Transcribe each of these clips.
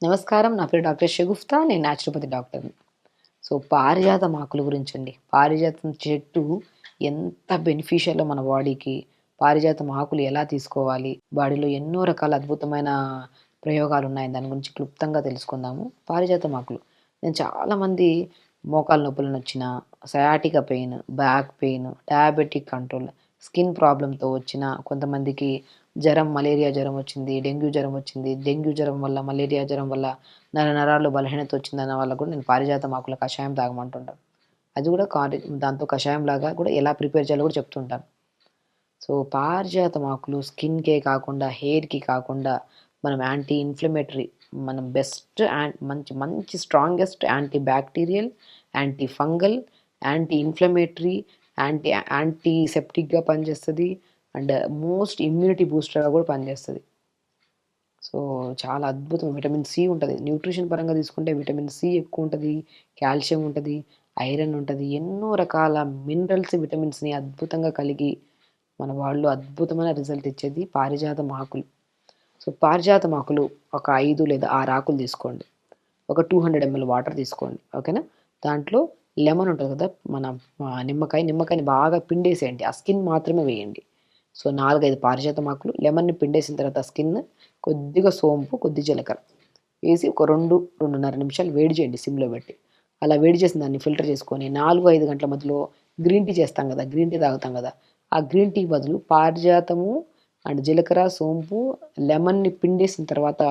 నమస్కారం. నా పేరు డాక్టర్ షగుఫ్తా. నేను న్యాచురోపతి డాక్టర్‌ని. పారిజాతం ఆకుల గురించండి. పారిజాతం చెట్టు ఎంత బెనిఫిషియలో మన బాడీకి, పారిజాతం ఆకులు ఎలా తీసుకోవాలి, బాడీలో ఎన్నో రకాల అద్భుతమైన ప్రయోగాలున్నాయి. దాని గురించి క్లుప్తంగా తెలుసుకుందాము. పారిజాతం ఆకులు. నేను చాలామంది మోకాళ్ళ నొప్పులనొచ్చిన, sciatica pain, back pain, diabetic control, skin ప్రాబ్లమ్‌తో వచ్చిన కొంతమందికి జ్వరం, మలేరియా జ్వరం వచ్చింది, డెంగ్యూ జ్వరం వచ్చింది. డెంగ్యూ జ్వరం వల్ల, మలేరియా జ్వరం వల్ల నరాల్లో బలహీనత వచ్చిందన్న వాళ్ళకి కూడా నేను పారిజాతం ఆకుల కషాయం తాగమంటుంటాను. అది కూడా దాంతో కషాయంలాగా కూడా ఎలా ప్రిపేర్ చేయాలో కూడా చెప్తుంటాను. పారిజాతం ఆకులు స్కిన్‌కే కాకుండా, హెయిర్‌కి కాకుండా మనం యాంటీ ఇన్‌ఫ్లమేటరీ మనం బెస్ట్ మంచి మంచి strongest anti bacterial, anti fungal, anti inflammatory, యాంటీసెప్టిక్‌గా పనిచేస్తది. అండ్ మోస్ట్ ఇమ్యూనిటీ బూస్టర్‌గా కూడా పనిచేస్తది. సో, చాలా అద్భుతం. విటమిన్ సి ఉంటది. న్యూట్రిషన్ పరంగా తీసుకుంటే విటమిన్ సి ఎక్కువుంటది, కాల్షియం ఉంటది, ఐరన్ ఉంటది. ఎన్నో రకాల మినరల్స్, విటమిన్స్‌ని అద్భుతంగా కలిగి మన బాడీలో అద్భుతమైన రిజల్ట్ ఇచ్చేది పారిజాతం ఆకులు. పారిజాతం ఆకులు ఒక 5 లేదా 6 ఆకులు తీసుకోండి. ఒక 200 ఎంఎల్ వాటర్ తీసుకోండి. ఓకేనా? దాంట్లో లెమన్ ఉంటది కదా! మన నిమ్మకాయని బాగా పిండేసేయండి. ఆ స్కిన్ మాత్రమే వేయండి. 4, 5 పారిజాతం ఆకులు, లెమన్‌ని పిండేసిన తర్వాత స్కిన్, కొద్దిగా సోంపు, జీలకర్ర వేసి ఒక 2, 2:30 నిమిషాలు వేడి చేయండి సిమ్‌లో పెట్టి. అలా వేడి చేసిన దాన్ని ఫిల్టర్ చేసుకొని 4, 5 గంటల మధ్యలో గ్రీన్ టీ చేస్తాం కదా! గ్రీన్ టీ తాగుతాం కదా! ఆ గ్రీన్ టీ బదులు పారిజాతము అండ్ జీలకర్ర, సోంపు, లెమన్‌ని పిండేసిన తర్వాత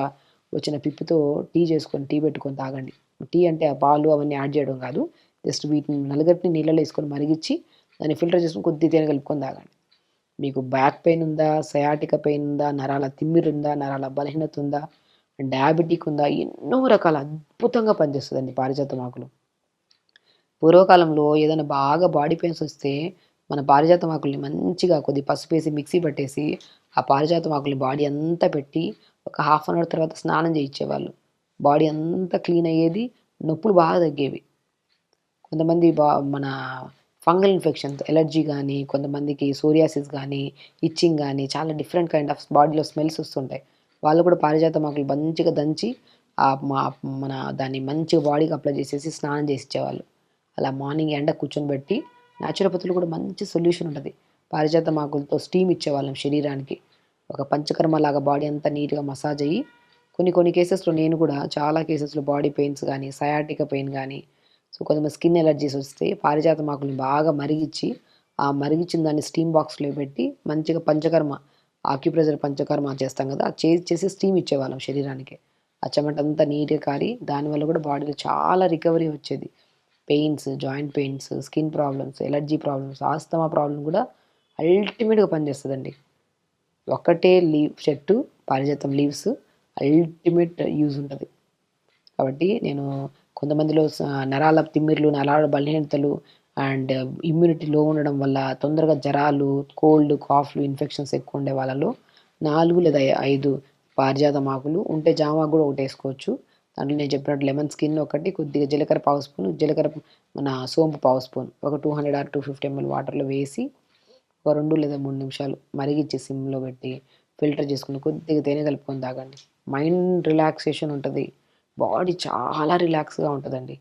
వచ్చిన పిప్పితో టీ చేసుకొని, టీ పెట్టుకొని తాగండి. టీ అంటే ఆ పాలు అవన్నీ యాడ్ చేయడం కాదు. జస్ట్ వీటిని నలుగటిని నీళ్ళలో ఏసుకొని మరిగిచ్చి దాన్ని ఫిల్టర్ చేసుకొని కొద్దిగా తేనె కలుపుకొని తాగండి. మీకు బ్యాక్ పెయిన్ ఉందా? సయాటికా పెయిన్ ఉందా? నరాల తిమ్మిరుందా? నరాల బలహీనత ఉందా? డయాబెటిక్ ఉందా? ఎన్నో రకాల అద్భుతంగా పనిచేస్తదండి పారిజాతం ఆకులు. పూర్వకాలంలో ఏదైనా బాగా బాడీ పెయిన్స్ వస్తే మన పారిజాతం ఆకుల్ని మంచిగా కొద్దిగా పసుపేసి మిక్సీ పట్టేసి, ఆ పారిజాతం ఆకుల్ని బాడీ అంతా పెట్టి ఒక హాఫ్ అన్ అవర్ తర్వాత స్నానం చేయించేవాళ్ళు. బాడీ అంతా క్లీన్ అయ్యేది. నొప్పులు బాగా తగ్గేవి. కొంతమంది మన ఫంగల్ ఇన్ఫెక్షన్స్ ఎలర్జీ గానీ, కొంతమందికి సోరియాసిస్ గానీ, ఇచ్చింగ్ గానీ చాలా డిఫరెంట్ కైండ్ ఆఫ్ బాడీలో స్మెల్స్ వస్తుంటాయి. వాళ్ళు కూడా పారిజాతం ఆకులు మంచిగా దంచి ఆహ్, మా మన దాన్ని మంచిగా బాడీకి అప్లై చేసేసి స్నానం చేసిచ్చేవాళ్ళు. అలా మార్నింగ్ ఎండకు కూర్చొనిబెట్టి న్యాచురోపతిలో కూడా మంచి సొల్యూషన్ ఉంటది. పారిజాతం ఆకులతో స్టీమ్ ఇచ్చేవాళ్ళం శరీరానికి. ఒక పంచకర్మలాగా బాడీ అంతా నీట్‌గా మసాజ్ అయ్యి, కొన్ని కొన్ని కేసెస్‌లో నేను కూడా చాలా కేసెస్‌లో బాడీ పెయిన్స్ గానీ, సయాటికా పెయిన్ గానీ, కొంతమంది స్కిన్ ఎలర్జీస్ వస్తే పారిజాతం ఆకుల్ని బాగా మరిగిచ్చి, ఆ మరిగిచ్చిన దాన్ని స్టీమ్ బాక్స్‌లో పెట్టి మంచిగా ఆక్యుప్రెషర్ పంచకర్మ చేస్తాం కదా! అది చేసి స్టీమ్ ఇచ్చేవాళ్ళం శరీరానికి. ఆ చెమటంతా నీట్‌గా కారి దానివల్ల కూడా బాడీలో చాలా రికవరీ వచ్చేది. Pains, joint pains, skin problems, allergy problems, asthma problem కూడా అల్టిమేట్‌గా పనిచేస్తదండి. ఒక్కటే చెట్టు పారిజాతం లీవ్స్ అల్టిమేట్ యూజ్ ఉంటది. కాబట్టి నేను కొంతమందిలో నరాల తిమ్మిర్లు, నరాల బలహీనతలు అండ్ ఇమ్యూనిటీ లో ఉండడం వల్ల తొందరగా జరాలు, కోల్డ్, కాఫ్‌లు, ఇన్ఫెక్షన్స్ ఎక్కువుండే వాళ్ళలో 4 లేదా 5 పారిజాతం ఆకులు ఉంటే జామాకు గూడా ఒకటేసుకోవచ్చు. దాంట్లో నేను చెప్పినట్టు లెమన్ స్కిన్ ఒకటి, కొద్దిగా జీలకర్ర పావు స్పూను, మన సోంపు పావు స్పూన్, ఒక 200 ఆర్ 250 ఎంఎల్ వాటర్‌లో వేసి ఒక 2 లేదా 3 నిమిషాలు మరిగిచ్చి సిమ్‌లో పెట్టి ఫిల్టర్ చేసుకొని కొద్దిగా తేనె కలుపుకొని తాగండి. మైండ్ రిలాక్సేషన్ ఉంటది. బాడీ చాలా రిలాక్స్‌గా ఉంటదండి.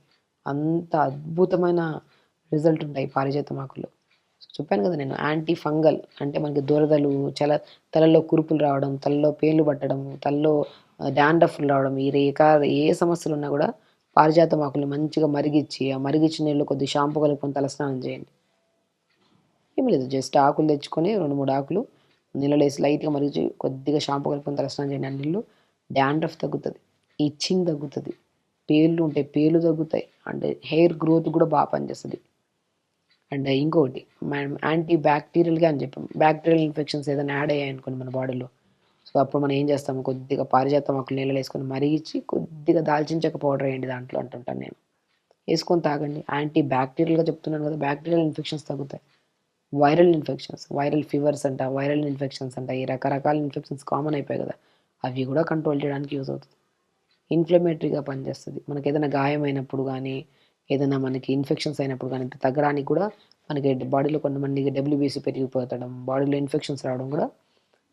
అంత అద్భుతమైన రిజల్ట్ ఉంటాయి పారిజాతం ఆకుల్లో. చెప్పాను కదా నేను యాంటీ ఫంగల్ అంటే మనకి దురదలు, తలలో కురుపులు రావడం, తలలో పేన్లు పట్టడం, తలలో డాండ్రఫ్‌లు రావడం, ఏ సమస్యలున్నా గూడా పారిజాతం ఆకుల్ని మంచిగా మరిగిచ్చి, ఆ మరిగిచ్చిన నీళ్ళలో కొద్దిగా షాంపూ కలుపుకొని తలస్నానం చేయండి. ఏమి లేదు. జస్ట్ ఆకులు తెచ్చుకొని 2, 3 ఆకులు నీళ్ళలో ఏసి లైట్‌గా మరిగించి కొద్దిగా షాంపూ కలుపుకొని తలస్నానం చేయండి. ఆ నీళ్ళు డాండ్రఫ్ తగ్గుతది. ఇచ్చింగ్ తగ్గుతది. పేర్లు ఉంటాయి. పేర్లు తగ్గుతాయి. అండ్ హెయిర్ గ్రోత్ కూడా పనిచేస్తది. అండ్ ఇంకొకటి మనం యాంటీ బ్యాక్టీరియల్‌గా అని చెప్పాం. బ్యాక్టీరియల్ ఇన్ఫెక్షన్స్ ఏదైనా యాడ్ అయ్యాయనుకోండి మన బాడీలో. అప్పుడు మనం ఏం చేస్తాము కొద్దిగా పారిజాతం ఆకులు నీళ్ళలో ఏసుకొని మరిగిచ్చి కొద్దిగా దాల్చిన చెక్క పౌడర్ ఎయండి దాంట్లో అంటుంటాను నేను. ఏసుకొని తాగండి. యాంటీ బ్యాక్టీరియల్‌గా చెప్తున్నాను కదా! బ్యాక్టీరియల్ ఇన్ఫెక్షన్స్ తగ్గుతాయి. వైరల్ ఫీవర్స్ అంట, వైరల్ ఇన్ఫెక్షన్స్ అంట, ఈ రకరకాల ఇన్ఫెక్షన్స్ కామన్ అయిపోయాయి కదా! అవి కూడా కంట్రోల్ చేయడానికి యూజ్ అవుతది. ఇన్‌ఫ్లమేటరీగా పనిచేస్తది. మనకేదైనా గాయమైనప్పుడు గానీ, ఏదైనా మనకి ఇన్ఫెక్షన్స్ అయినప్పుడు గానీ, తగ్గడానికి కూడా మనకి బాడీలో కొంతమందికి డబ్ల్యూబీసీ పెరిగిపోతడం, బాడీలో ఇన్ఫెక్షన్స్ రావడం కూడా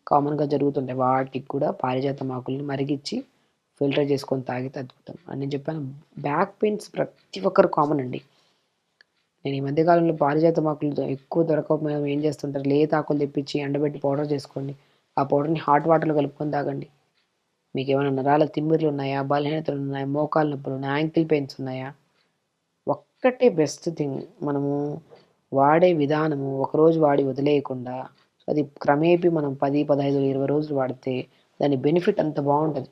కామన్‌గా జరుగుతుంటాయి. వాటికి కూడా పారిజాతం ఆకుల్ని మరిగిచ్చి ఫిల్టర్ చేసుకొని తాగితే అద్భుతం. అని నేను చెప్పాను. బ్యాక్ పెయిన్స్ ప్రతి ఒక్కరు కామన్ అండి. నేను ఈ మధ్య కాలంలో పారిజాతం ఆకులు ఎక్కువ దొరకకపోయినా ఏం చేస్తుంటారు, లేత ఆకులు తెప్పించి ఎండబెట్టి పౌడర్ చేసుకోండి. ఆ పౌడర్‌ని హాట్ వాటర్‌లో కలుపుకొని తాగండి. మీకేమైనా నరాల తిమ్మిర్లు ఉన్నాయా? బలహీనతలు ఉన్నాయా? మోకాళ్ళ నొప్పులున్నాయా? యాంకిల్ పెయిన్స్ ఉన్నాయా? ఒక్కటే బెస్ట్ థింగ్ మనము వాడే విధానము ఒకరోజు వాడి వదిలేయకుండా అది క్రమేపీ మనం 10, 15, 20 రోజులు వాడితే దాని బెనిఫిట్ అంత బావుంటది.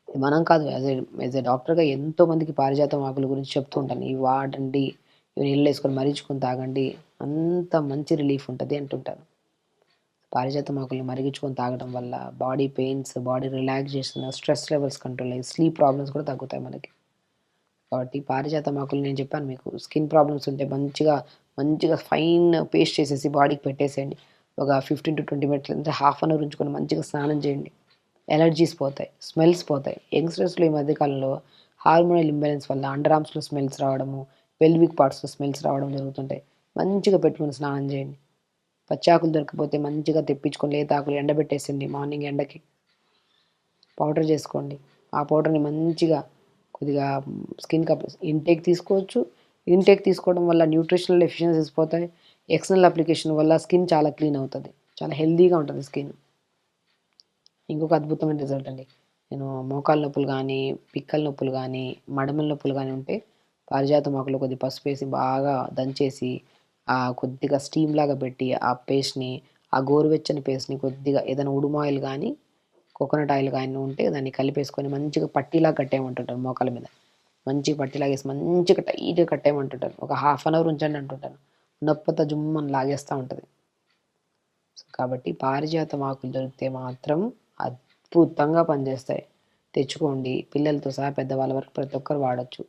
మనం కాదు యాజ్ ఎ డాక్టర్‌గా ఎంతోమందికి పారిజాతం ఆకుల గురించి చెప్తూ ఉంటాను. ఇవి వాడండి, ఇవి నీళ్ళేసుకొని మరిగించుకొని తాగండి. అంత మంచి రిలీఫ్ ఉంటది అంటుంటాను. పారిజాతం ఆకుల్ని మరిగించుకొని తాగడం వల్ల body pains, body relaxation, stress levels control అయ్యి స్లీప్ ప్రాబ్లమ్స్ కూడా తగ్గుతాయి మనకి. కాబట్టి పారిజాతం ఆకులు నేను చెప్పాను మీకు స్కిన్ ప్రాబ్లమ్స్ ఉంటే మంచిగా ఫైన్ పేస్ట్ చేసేసి బాడీకి పెట్టేసేయండి. ఒక 15-20 మినిట్స్ అంటే హాఫ్ అన్ అవర్ ఉంచుకొని మంచిగా స్నానం చేయండి. ఎలర్జీస్ పోతాయి. స్మెల్స్ పోతాయి. యంగ్‌స్టర్స్‌లో ఈ మధ్య కాలంలో హార్మోనల్ ఇంబాలెన్స్ వల్ల అండర్ ఆర్మ్స్‌లో స్మెల్స్ రావడము, పెల్విక్ పార్ట్స్‌లో స్మెల్స్ రావడం జరుగుతుంటాయి. మంచిగా పెట్టుకొని స్నానం చేయండి. పచ్చాకులు దొరకకపోతే మంచిగా తెప్పించుకొని లేత ఆకులు ఎండబెట్టేసేయండి మార్నింగ్ ఎండకి. పౌడర్ చేసుకోండి. ఆ పౌడర్‌ని మంచిగా కొద్దిగా స్కిన్‌కి ఇంటేక్ తీసుకోవచ్చు. ఇంటేక్ తీసుకోవడం వల్ల న్యూట్రిషనల్ డెఫిషియన్సీస్ పోతాయి. ఎక్స్టర్నల్ అప్లికేషన్ వల్ల స్కిన్ చాలా క్లీన్ అవుతది. చాలా హెల్తీగా ఉంటది స్కిన్. ఇంకొక అద్భుతమైన రిజల్ట్ అండి. నేను మోకాళ్ళ నొప్పులు గానీ, పిక్కల నొప్పులు గానీ, మడమల నొప్పులు గానీ ఉంటే పారిజాతం ఆకులో కొద్దిగా పసుపేసి బాగా దంచేసి కొద్దిగా స్టీమ్‌లాగా పెట్టి ఆ పేస్ట్‌ని ఆ గోరువెచ్చని పేస్ట్‌ని కొద్దిగా ఏదైనా ఉడుము ఆయిల్ గానీ, కోకోనట్ ఆయిల్ గానీ ఉంటే దాన్ని కలిపేసుకొని మంచిగా పట్టీలాగా కట్టేయమంటుంటాను మోకాళ్ళ మీద. మంచిగా పట్టీలాగేసి మంచిగా టైట్‌గా కట్టేయమంటుంటాను. ఒక హాఫ్ అన్ అవర్ ఉంచండి అంటుంటాను. నొప్పంతా జుమ్మని లాగేస్తా ఉంటది. కాబట్టి పారిజాతం ఆకులు దొరికితే మాత్రం అద్భుతంగా పనిచేస్తాయి. తెచ్చుకోండి. పిల్లలతో సహా పెద్దవాళ్ళ వరకు ప్రతి ఒక్కరు వాడొచ్చు.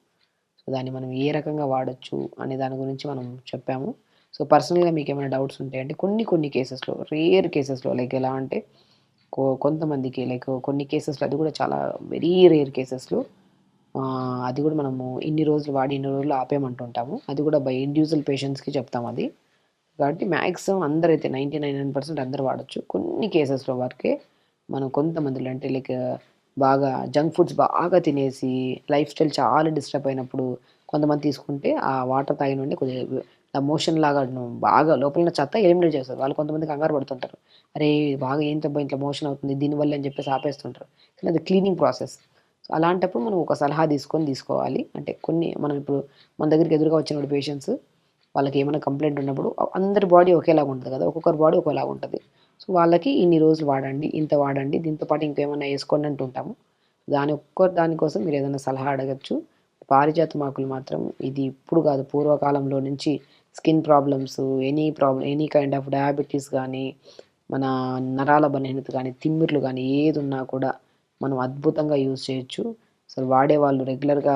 సో, దాన్ని మనం ఏ రకంగా వాడొచ్చు అనే దాని గురించి మనం చెప్పాము. సో, పర్సనల్‌గా మీకేమైనా డౌట్స్ ఉంటే అంటే కొన్ని కేసెస్‌లో రేర్ కేసెస్‌లో లైక్ ఎలా అంటే కొంతమందికి లైక్ కొన్ని కేసెస్‌లో అది కూడా చాలా వెరీ రేర్ కేసెస్‌లో అది కూడా మనము ఇన్ని రోజులు వాడి ఇన్ని రోజులు ఆపేయమంటుంటాము. అది కూడా బై ఇండివిడ్యువల్ పేషెంట్స్‌కి చెప్తామది. కాబట్టి మాక్సిమం అందరైతే 99% అందరూ వాడొచ్చు. కొన్ని కేసెస్‌లో వరకే మనం కొంతమందిలో అంటే లైక్ బాగా జంక్ ఫుడ్స్ బాగా తినేసి లైఫ్ స్టైల్ చాలా డిస్టర్బ్ అయినప్పుడు కొంతమంది తీసుకుంటే ఆ వాటర్ తాగినండి కొద్దిగా మోషన్ లాగా బాగా లోపల ఉన్న చెత్త ఎలిమినేట్ చేస్తది. వాళ్ళు కొంతమంది కంగారు పడుతుంటారు. అరే! బాగా ఏంటబ్బా ఇట్లా మోషన్ అవుతుంది దీనివల్ల అని చెప్పేసి ఆపేస్తుంటారు. కానీ అది క్లీనింగ్ ప్రాసెస్. సో, అలాంటప్పుడు మనం ఒక సలహా తీసుకోవాలి. అంటే మనం ఇప్పుడు మన దగ్గరికి ఎదురుగా వచ్చినప్పుడు పేషెంట్స్ వాళ్ళకేమైనా కంప్లెయింట్ ఉన్నప్పుడు అందరి బాడీ ఒకేలాగా ఉంటది కదా! ఒక్కొక్కరి బాడీ ఒకేలాగా ఉంటది. సో, వాళ్ళకి ఇన్ని రోజులు వాడండి, ఇంత వాడండి, దీంతో పాటు ఇంకేమన్నా ఏసుకోండి అంటుంటాము. దాని కోసం మీరేదైనా సలహా అడగొచ్చు. పారిజాతం ఆకులు మాత్రం ఇది ఇప్పుడు కాదు పూర్వకాలంలో నుంచి skin problems, any kind of diabetes గానీ, మన నరాల బలహీనత గానీ, తిమ్మిర్లు గానీ ఏదున్నా కూడా మనం అద్భుతంగా యూజ్ చేయొచ్చు. అసలు వాడేవాళ్ళు రెగ్యులర్‌గా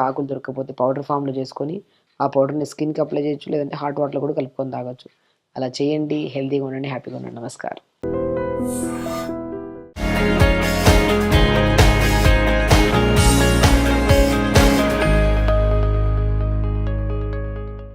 ఆకులు దొరకకపోతే పౌడర్ ఫామ్‌లో చేసుకొని ఆ పౌడర్‌ని స్కిన్‌కి అప్లై చేయొచ్చు. లేదంటే హాట్ వాటర్‌లో కూడా కలుపుకొని తాగొచ్చు. అలా చేయండి. హెల్తీగా ఉండండి. హ్యాపీగా ఉండండి. నమస్కారం.